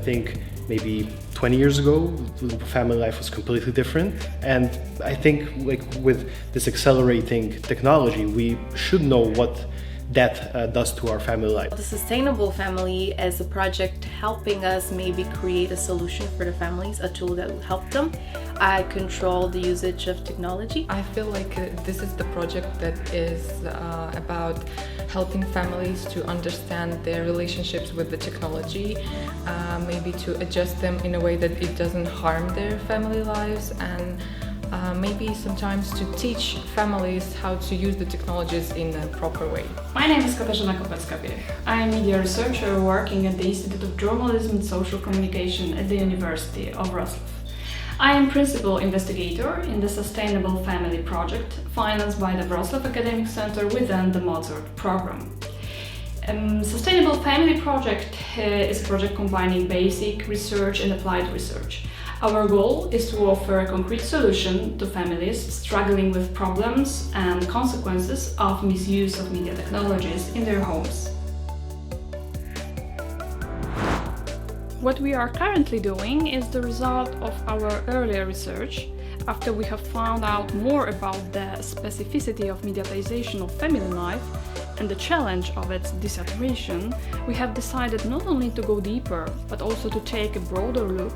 think maybe 20 years ago, family life was completely different. And I think like with this accelerating technology, we should know what that does to our family life. The Sustainable Family as a project helping us maybe create a solution for the families, a tool that will help them control the usage of technology. I feel like this is the project that is about helping families to understand their relationships with the technology, maybe to adjust them in a way that it doesn't harm their family lives, and maybe sometimes to teach families how to use the technologies in a proper way. My name is Katarzyna Kopecka-Piech. I am a media researcher working at the Institute of Journalism and Social Communication at the University of Wroclaw. I am principal investigator in the Sustainable Family project, financed by the Wroclaw Academic Centre within the Mozart Programme. Sustainable Family project is a project combining basic research and applied research. Our goal is to offer a concrete solution to families struggling with problems and consequences of misuse of media technologies in their homes. What we are currently doing is the result of our earlier research. After we have found out more about the specificity of mediatization of family life and the challenge of its desaturation, we have decided not only to go deeper, but also to take a broader look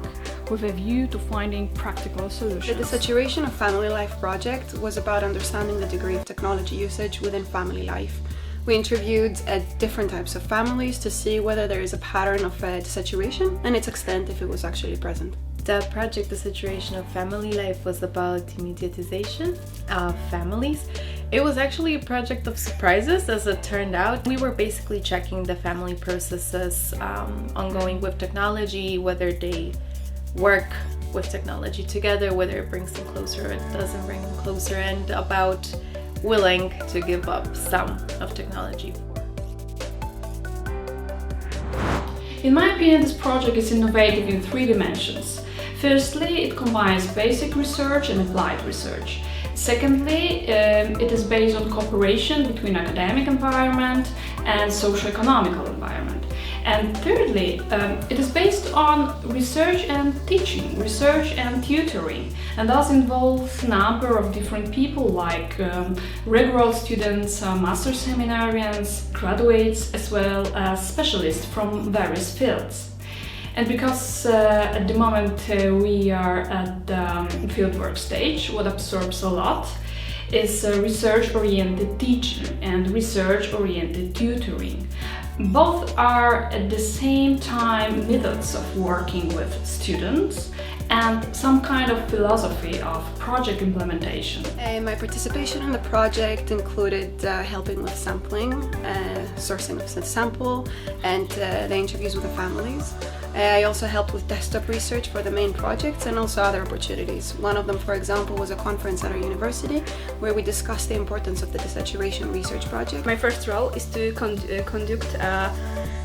with a view to finding practical solutions. The Desaturation of Family Life project was about understanding the degree of technology usage within family life. We interviewed different types of families to see whether there is a pattern of desaturation and its extent if it was actually present. The project, The Saturation of Family Life, was about immediatization of families. It was actually a project of surprises, as it turned out. We were basically checking the family processes ongoing with technology, whether they work with technology together, whether it brings them closer or it doesn't bring them closer, and about willing to give up some of technology. In my opinion, this project is innovative in 3 dimensions. Firstly, it combines basic research and applied research. Secondly, it is based on cooperation between academic environment and socio-economical environment. And thirdly, it is based on research and teaching, research and tutoring, and thus involves a number of different people like regular students, master seminarians, graduates, as well as specialists from various fields. And because at the moment we are at the fieldwork stage, what absorbs a lot is research-oriented teaching and research-oriented tutoring. Both are at the same time methods of working with students and some kind of philosophy of project implementation. My participation in the project included helping with sampling, sourcing of the sample, and the interviews with the families. I also helped with desktop research for the main projects and also other opportunities. One of them, for example, was a conference at our university where we discussed the importance of the desaturation research project. My first role is to conduct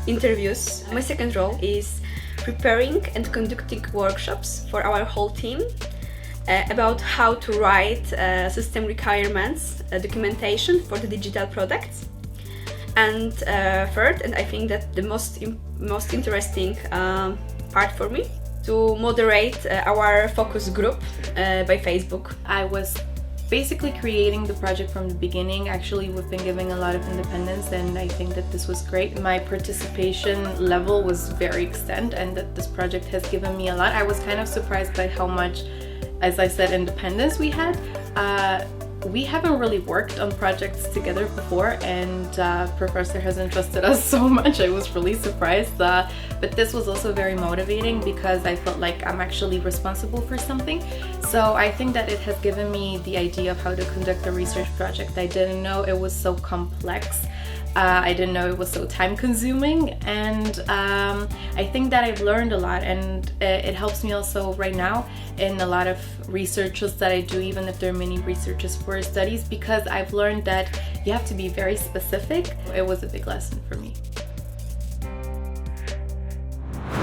interviews. My second role is preparing and conducting workshops for our whole team about how to write system requirements documentation for the digital products. And third, and I think that the most interesting part for me, to moderate our focus group by Facebook. I was basically creating the project from the beginning. Actually, we've been giving a lot of independence, and I think that this was great. My participation level was very extent, and that this project has given me a lot. I was kind of surprised by how much, as I said, independence we had. We haven't really worked on projects together before, and Professor has entrusted us so much. I was really surprised, but this was also very motivating because I felt like I'm actually responsible for something. So I think that it has given me the idea of how to conduct a research project. I didn't know it was so complex. I didn't know it was so time-consuming, and I think that I've learned a lot, and it helps me also right now in a lot of researches that I do, even if they're mini researches for studies, because I've learned that you have to be very specific. It was a big lesson for me.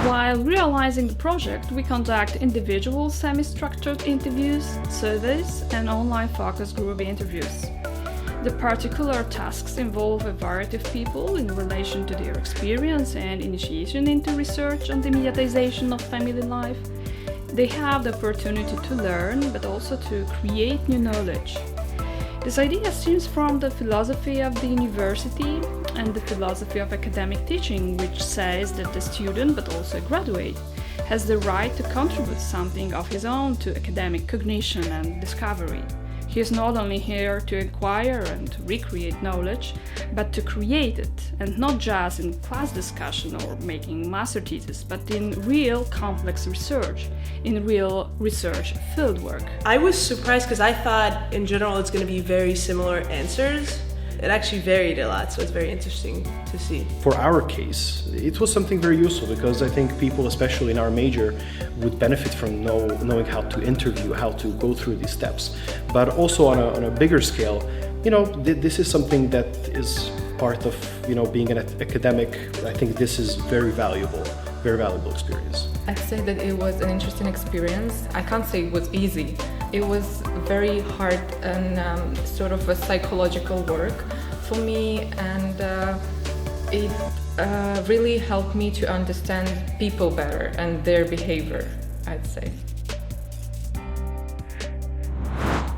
While realizing the project, we conduct individual semi-structured interviews, surveys, and online focus group interviews. The particular tasks involve a variety of people in relation to their experience and initiation into research on the mediatization of family life. They have the opportunity to learn, but also to create new knowledge. This idea stems from the philosophy of the university and the philosophy of academic teaching, which says that the student, but also a graduate, has the right to contribute something of his own to academic cognition and discovery. He is not only here to acquire and recreate knowledge, but to create it, and not just in class discussion or making master thesis, but in real complex research, in real research fieldwork. I was surprised because I thought in general it's going to be very similar answers. It actually varied a lot, so it's very interesting to see. For our case, it was something very useful because I think people, especially in our major, would benefit from knowing how to interview, how to go through these steps. But also on a bigger scale, this is something that is part of being an academic. I think this is very valuable experience. I'd say that it was an interesting experience. I can't say it was easy. It was very hard and sort of a psychological work for me, and it really helped me to understand people better and their behavior, I'd say.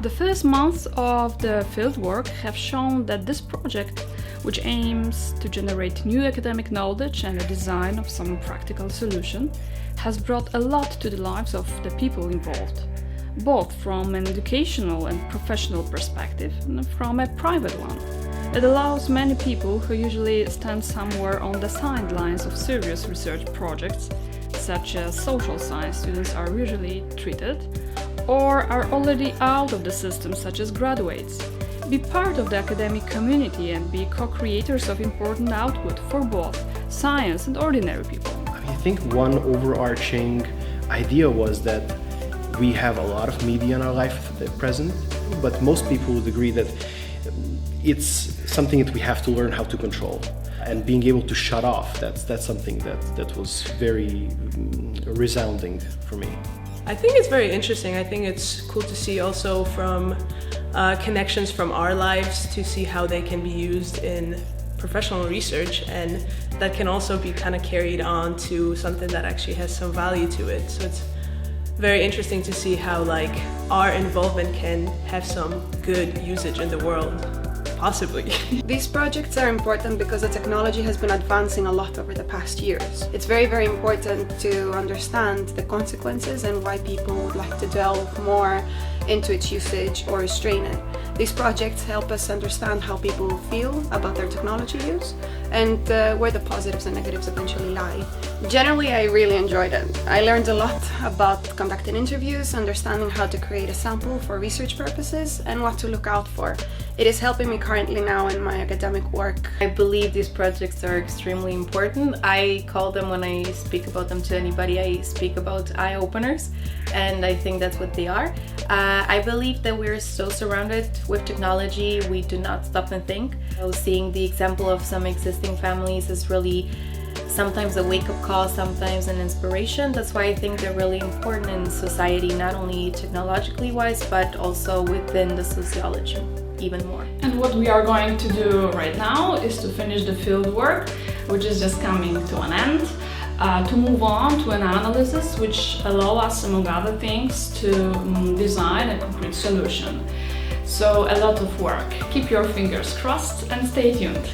The first months of the fieldwork have shown that this project, which aims to generate new academic knowledge and a design of some practical solution, has brought a lot to the lives of the people involved, both from an educational and professional perspective and from a private one. It allows many people who usually stand somewhere on the sidelines of serious research projects, such as social science students are usually treated, or are already out of the system, such as graduates, be part of the academic community and be co-creators of important output for both science and ordinary people. I think one overarching idea was that we have a lot of media in our life at present, but most people would agree that it's something that we have to learn how to control. And being able to shut off, that's something that was very resounding for me. I think it's very interesting. I think it's cool to see also from connections from our lives to see how they can be used in professional research, and that can also be kind of carried on to something that actually has some value to it. So it's very interesting to see how our involvement can have some good usage in the world. Possibly. These projects are important because the technology has been advancing a lot over the past years. It's very, very important to understand the consequences and why people would like to delve more into its usage or restrain it. These projects help us understand how people feel about their technology use and where the positives and negatives eventually lie. Generally, I really enjoyed it. I learned a lot about conducting interviews, understanding how to create a sample for research purposes, and what to look out for. It is helping me currently now in my academic work. I believe these projects are extremely important. I call them, when I speak about them to anybody, I speak about eye-openers, and I think that's what they are. I believe that we're so surrounded with technology, we do not stop and think. Seeing the example of some existing families is really sometimes a wake-up call, sometimes an inspiration. That's why I think they're really important in society, not only technologically wise, but also within the sociology even more. And what we are going to do right now is to finish the field work, which is just coming to an end, to move on to an analysis which allow us, among other things, to design a concrete solution. So a lot of work. Keep your fingers crossed and stay tuned.